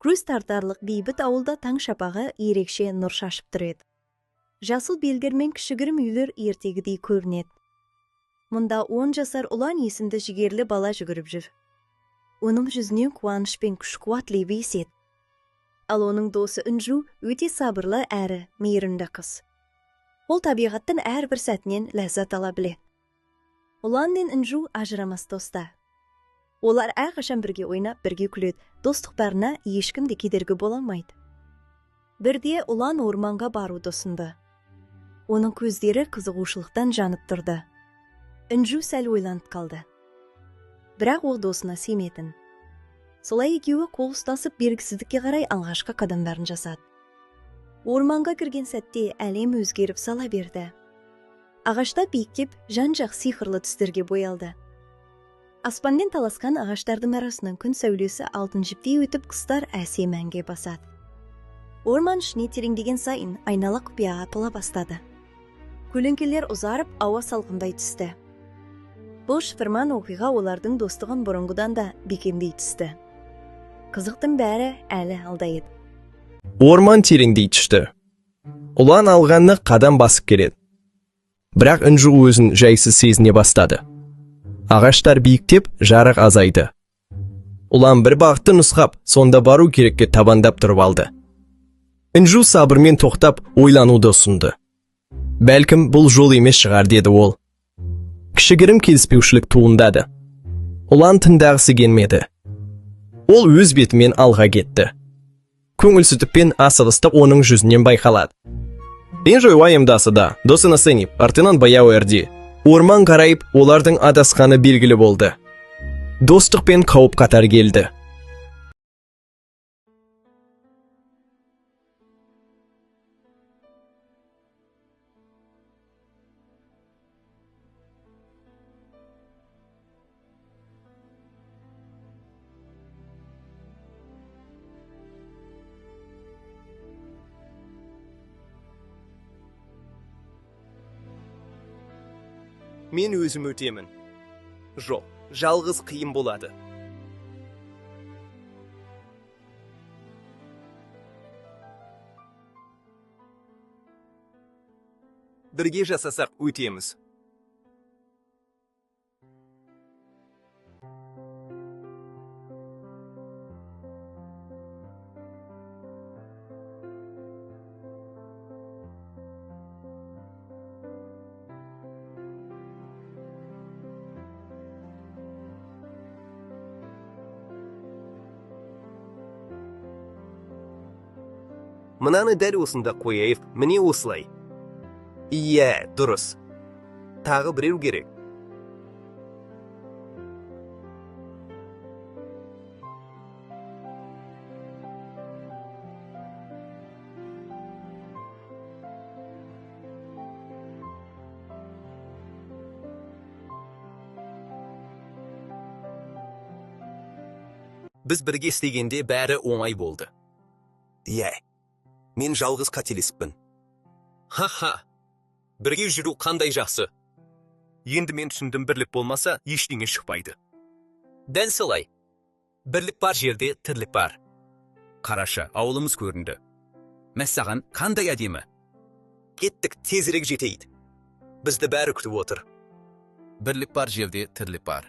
Көз тартарлық бейбіт ауылда таң шапағы ерекше нұр шашып тұреді. Жасыл белгермен кішігірім үйлер ертегідей көрінеді. Мұнда 10 жасар Ұлан есімді жігерлі бала жүгіріп жүр. Оның жүзінен қуаныш пен күш-қуат лебі еседі. Ал оның досы Үнжу өте сабырлы әрі мейірімді қыз. Ол табиғаттың әрбір сәтінен ләззат ала біледі. Ұлан мен Үнжу ажырамас достар. Олар әрқашан бірге ойнап, бірге күледі. Достық бәріне ешкім де кедергі бола алмайды. Бірде Ұлан орманға баруды ұсынды. Оның көздері қызығушылықтан жанып тұрды. Үнжу сәл ойланып қалды. Бірақ ол досына сенетін. Солай екеуі қол ұстасып белгісіздікке қарай алғашқы қадамдарын жасады. Орманға кірген сәтте әлем өзгеріп сала берді. Ағашта биіктеп, жан-жақ сиқырлы түстерге боялды. Аспанмен таласқан ағаштардың арасынан күн сәулесі алтын жіптей өтіп, құстар әсем әнге басады. Орман ішіне тереңдеген сайын айнала құпияға тола бастады. Көлеңкелер ұзарып, ауа салқындай түсті. Бұл шытырман оқиға олардың достығын бұрынғыдан да бекемдей түсті. Қызықтың бәрі әлі алда еді. Орман тереңдей түсті. Ұлан алғанны қадам басып келеді. Бірақ Үнжу өзін жайсыз сезіне бастады. Ағаштар биіктеп, жарық азайды. Ұлан бір бағытты нұсқап, сонда бару керекке табандап тұрып алды. Үнжу сабырмен тоқтап, ойлануды ұсынды. Бәлкім бұл жол емес шығар, деді ол. Кішігірім келіспеушілік туындады. Ұлан тыңдағысы келмеді. Ол өз бетімен алға кетті. Көңілсіздікпен асығыстық оның жүзінен байқалады. Энжой уайымдасыда, досына сеніп, артынан баяу ерді. Орман қарайып, олардың адасқаны белгілі болды. Достық пен қауіп қатар келді. Мен өзім өтемін. Жоқ, жалғыз қиын болады. Бірге жасасақ өтеміз. Мынаны дәл осында қояйық, міне осылай. Иә, дұрыс. Тағы біреу керек. Біз бірге істегенде бәрі оңай болды. Иә. Мен жалғыз қателеспін. Ха-ха, бірге жүру қандай жақсы. Енді мен түсіндім, бірлік болмаса, ештеңе шықпайды. Дәл солай. Бірлік бар жерде тірлік бар. Қарашы, ауылымыз көрінді. Мәссаған, қандай әдемі. Кеттік, тезірек жетейік. Бізді бәрі күтіп отыр. Бірлік бар жерде тірлік бар.